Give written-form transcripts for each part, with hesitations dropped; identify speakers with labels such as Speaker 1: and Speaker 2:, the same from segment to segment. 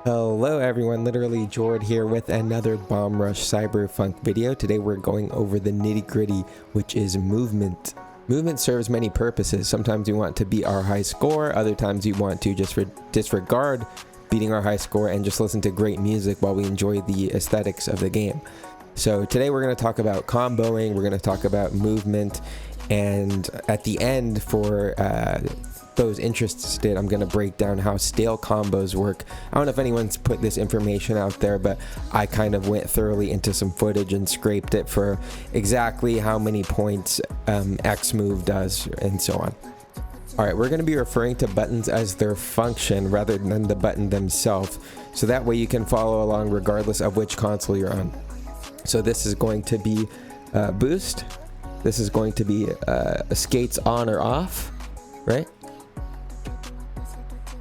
Speaker 1: Hello everyone, literally Jord here with another Bomb Rush Cyberfunk video. Today we're going over the nitty-gritty, which is movement. Movement serves many purposes. Sometimes we want to beat our high score, other times we want to just disregard beating our high score and just listen to great music while we enjoy the aesthetics of the game. So today we're going to talk about comboing, we're going to talk about movement, and at the end for those interested, I'm going to break down how stale combos work. I don't know if anyone's put this information out there, but I kind of went thoroughly into some footage and scraped it for exactly how many points X move does and so on. Alright, we're going to be referring to buttons as their function rather than the button themselves, so that way you can follow along regardless of which console you're on. So this is going to be boost, this is going to be skates on or off, right?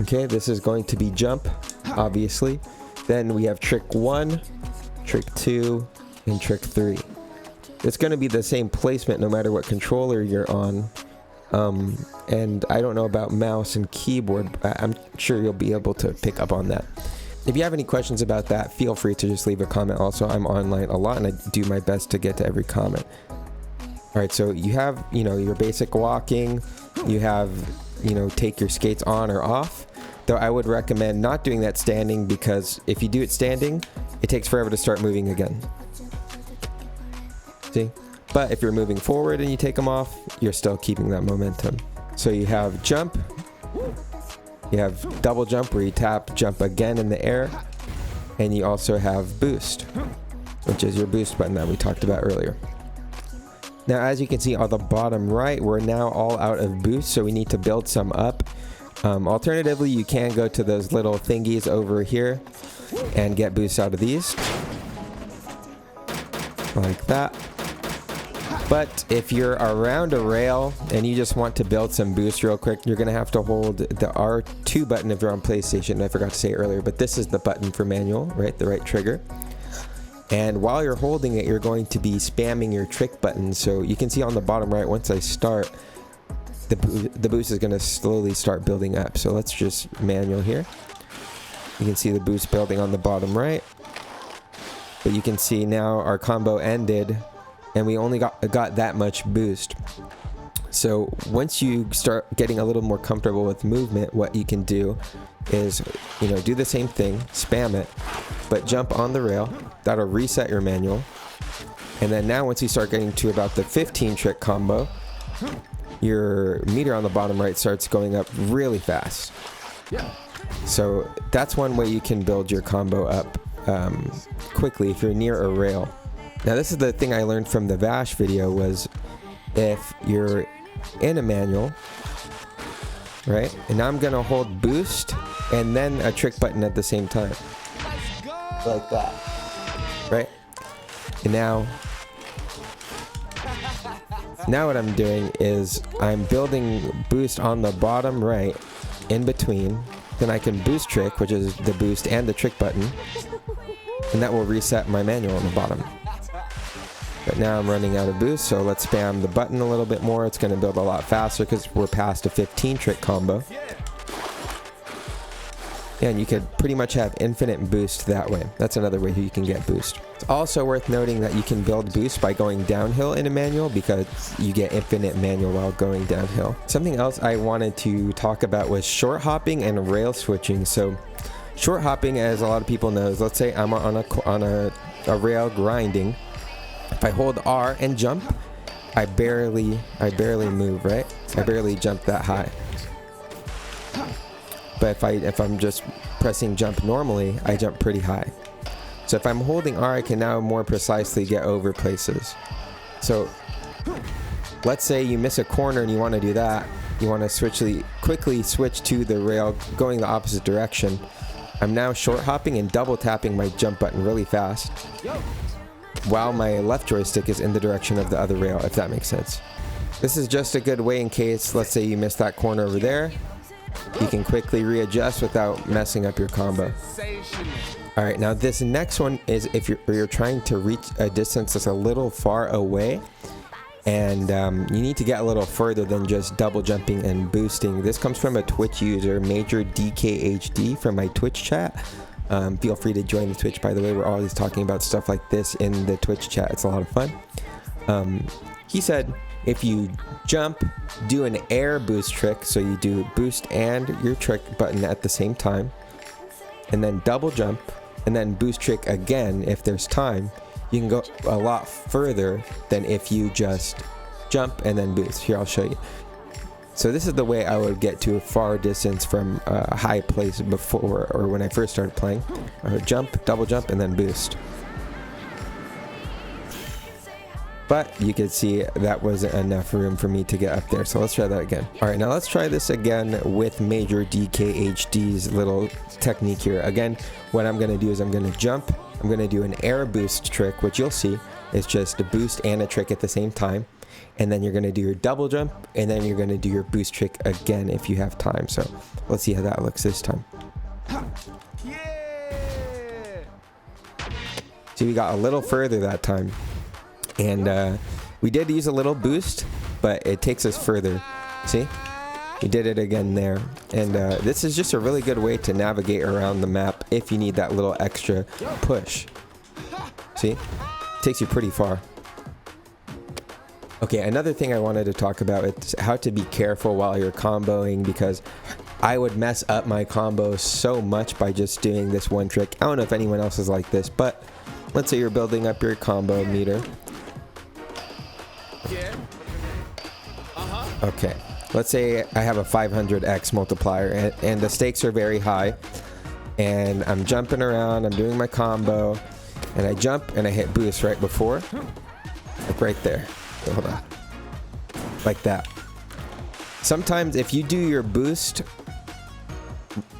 Speaker 1: Okay, this is going to be jump, obviously. Then we have trick 1, trick 2, and trick 3. It's going to be the same placement no matter what controller you're on. And I don't know about mouse and keyboard, but I'm sure you'll be able to pick up on that. If you have any questions about that, feel free to just leave a comment. Also, I'm online a lot and I do my best to get to every comment. Alright, so you have, your basic walking, you have, take your skates on or off. Though I would recommend not doing that standing, because if you do it standing, it takes forever to start moving again. See? But if you're moving forward and you take them off, you're still keeping that momentum. So you have jump, you have double jump where you tap, jump again in the air, and you also have boost, which is your boost button that we talked about earlier. Now, as you can see on the bottom right, we're now all out of boost, so we need to build some up. Alternatively, you can go to those little thingies over here and get boosts out of these. Like that. But if you're around a rail and you just want to build some boost real quick, you're going to have to hold the R2 button if you're on PlayStation. I forgot to say it earlier, but this is the button for manual, right? The right trigger. And while you're holding it, you're going to be spamming your trick button. So you can see on the bottom right, once I start, the boost is going to slowly start building up. So let's just manual here. You can see the boost building on the bottom right. But you can see now our combo ended and we only got that much boost. So once you start getting a little more comfortable with movement, what you can do is, do the same thing, spam it, but jump on the rail. That'll reset your manual. And then now once you start getting to about the 15 trick combo, your meter on the bottom right starts going up really fast. So that's one way you can build your combo up quickly if you're near a rail. Now this is the thing I learned from the Vash video, was if you're in a manual, right, and now I'm gonna hold boost and then a trick button at the same time, like that, right? And now what I'm doing is I'm building boost on the bottom right in between, then I can boost trick, which is the boost and the trick button, and that will reset my manual on the bottom. But now I'm running out of boost, so let's spam the button a little bit more. It's going to build a lot faster because we're past a 15 trick combo. And you could pretty much have infinite boost that way. That's another way you can get boost. It's also worth noting that you can build boost by going downhill in a manual, because you get infinite manual while going downhill. Something else I wanted to talk about was short hopping and rail switching. So short hopping, as a lot of people know, is, let's say I'm on a rail grinding. If I hold R and jump, I barely move, right? I barely jump that high. But if I'm just pressing jump normally, I jump pretty high. So if I'm holding R, I can now more precisely get over places. So let's say you miss a corner and you want to do that. You want to quickly switch to the rail going the opposite direction. I'm now short hopping and double tapping my jump button really fast, while my left joystick is in the direction of the other rail, if that makes sense. This is just a good way in case, let's say you missed that corner over there, you can quickly readjust without messing up your combo. Alright, now this next one is if you're trying to reach a distance that's a little far away, and you need to get a little further than just double jumping and boosting. This comes from a Twitch user, Major DKHD, from my Twitch chat. Feel free to join the Twitch, by the way. We're always talking about stuff like this in the Twitch chat. It's a lot of fun. He said if you jump, do an air boost trick, so you do boost and your trick button at the same time, and then double jump, and then boost trick again if there's time, you can go a lot further than if you just jump and then boost. Here, I'll show you. So this is the way I would get to a far distance from a high place before, or when I first started playing. I would jump, double jump, and then boost. But you can see that wasn't enough room for me to get up there. So let's try that again. All right, now let's try this again with Major DKHD's little technique here. Again, what I'm gonna do is I'm gonna jump. I'm gonna do an air boost trick, which you'll see is just a boost and a trick at the same time. And then you're gonna do your double jump, and then you're gonna do your boost trick again if you have time. So let's see how that looks this time. See, we got a little further that time. And we did use a little boost, but it takes us further. See? We did it again there. And this is just a really good way to navigate around the map if you need that little extra push. See? Takes you pretty far. Okay, another thing I wanted to talk about is how to be careful while you're comboing, because I would mess up my combos so much by just doing this one trick. I don't know if anyone else is like this, but let's say you're building up your combo meter. Okay, let's say I have a 500x multiplier and the stakes are very high, and I'm jumping around, I'm doing my combo, and I jump and I hit boost right before, like right there. Hold on, like that. Sometimes if you do your boost,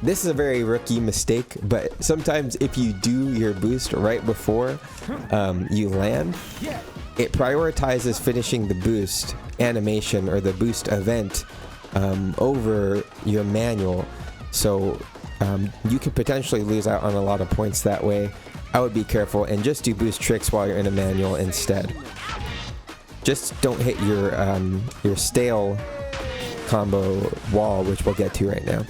Speaker 1: this is a very rookie mistake, but sometimes if you do your boost right before you land, it prioritizes finishing the boost animation or the boost event over your manual. So you could potentially lose out on a lot of points that way. I would be careful and just do boost tricks while you're in a manual instead. Just don't hit your stale combo wall, which we'll get to right now.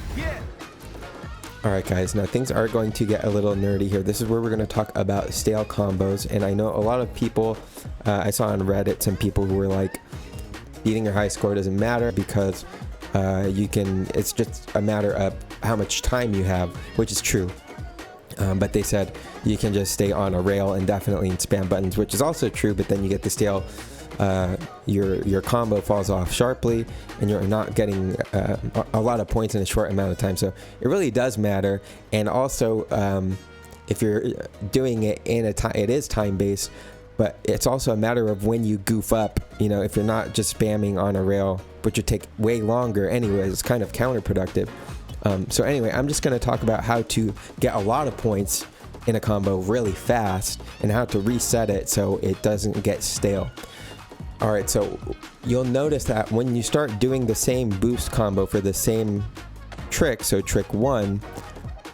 Speaker 1: Alright guys, now things are going to get a little nerdy here. This is where we're going to talk about stale combos, and I know a lot of people, I saw on Reddit some people who were like, beating your high score doesn't matter because it's just a matter of how much time you have, which is true. But they said you can just stay on a rail indefinitely and spam buttons, which is also true, but then you get the stale, your combo falls off sharply and you're not getting a lot of points in a short amount of time. So it really does matter. And also if you're doing it in a time, it is time based, but it's also a matter of when you goof up. You know, if you're not just spamming on a rail, which would take way longer anyways, it's kind of counterproductive. So anyway, I'm just going to talk about how to get a lot of points in a combo really fast and how to reset it so it doesn't get stale. Alright, so you'll notice that when you start doing the same boost combo for the same trick, so trick 1,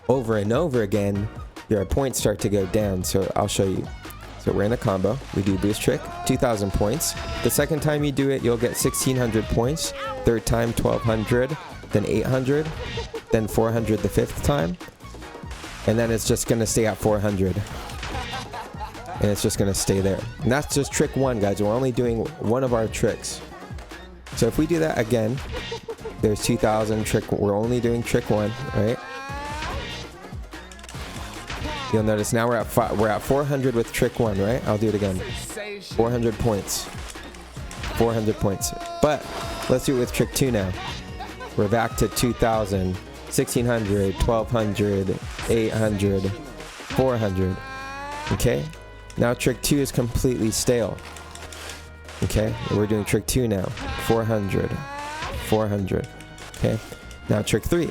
Speaker 1: over and over again, your points start to go down. So I'll show you. So we're in a combo, we do boost trick, 2,000 points. The second time you do it, you'll get 1,600 points. Third time, 1,200, then 800, then 400 the fifth time. And then it's just gonna stay at 400. And it's just gonna stay there. And that's just trick 1, guys. We're only doing one of our tricks. So if we do that again, there's 2,000 trick. We're only doing trick 1, right? You'll notice now we're at 400 with trick 1, right? I'll do it again. 400 points. 400 points. But let's do it with trick 2 now. We're back to 2,000, 1,600, 1,200, 800, 400. Okay? Now trick 2 is completely stale. Okay? We're doing trick 2 now. 400, 400. Okay? Now trick 3.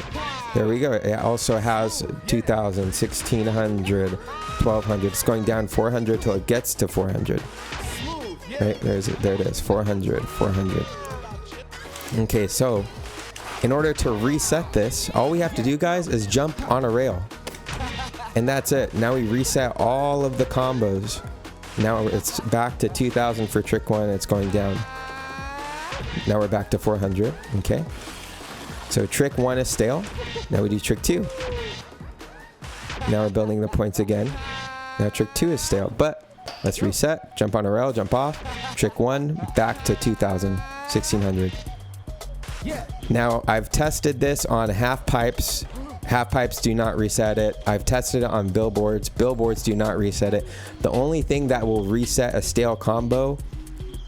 Speaker 1: There we go. It also has 2,000, 1,600, 1,200. It's going down 400 till it gets to 400. Right? There it is. 400, 400. Okay, so in order to reset this, all we have to do, guys, is jump on a rail. And that's it. Now we reset all of the combos. Now it's back to 2,000 for trick 1. It's going down. Now we're back to 400. Okay. So trick 1 is stale. Now we do trick 2. Now we're building the points again. Now trick 2 is stale, but let's reset, jump on a rail, jump off. Trick 1, back to 2000, 1600. Now I've tested this on half pipes. Half pipes do not reset it. I've tested it on billboards. Billboards do not reset it. The only thing that will reset a stale combo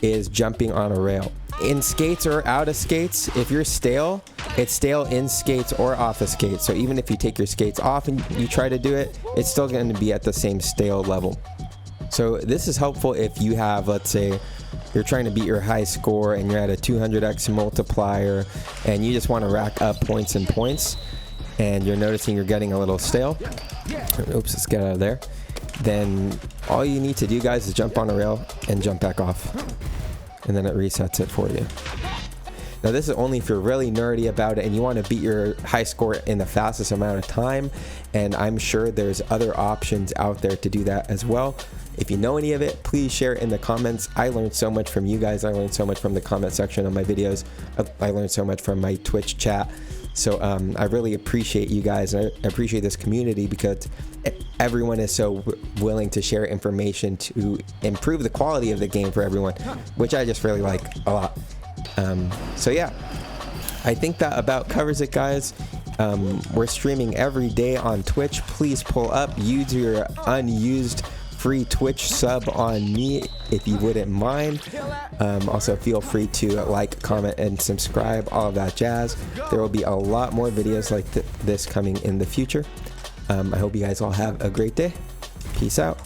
Speaker 1: is jumping on a rail. In skates or out of skates, if you're stale, it's stale in skates or off of skates. So even if you take your skates off and you try to do it, it's still going to be at the same stale level. So this is helpful if you have, let's say, you're trying to beat your high score and you're at a 200x multiplier and you just want to rack up points and points and you're noticing you're getting a little stale. Oops, let's get out of there. Then all you need to do, guys, is jump on a rail and jump back off. And then it resets it for you. Now this is only if you're really nerdy about it and you want to beat your high score in the fastest amount of time, and I'm sure there's other options out there to do that as well. If you know any of it, please share it in the comments. I learned so much from you guys. I learned so much from the comment section of my videos. I learned so much from my Twitch chat. So I really appreciate you guys, and I appreciate this community because everyone is so willing to share information to improve the quality of the game for everyone, which I just really like a lot. So yeah, I think that about covers it, guys. We're streaming every day on Twitch. Please pull up, use your unused free Twitch sub on me if you wouldn't mind. Also feel free to like, comment, and subscribe, all of that jazz. There will be a lot more videos like this coming in the future. I hope you guys all have a great day. Peace out.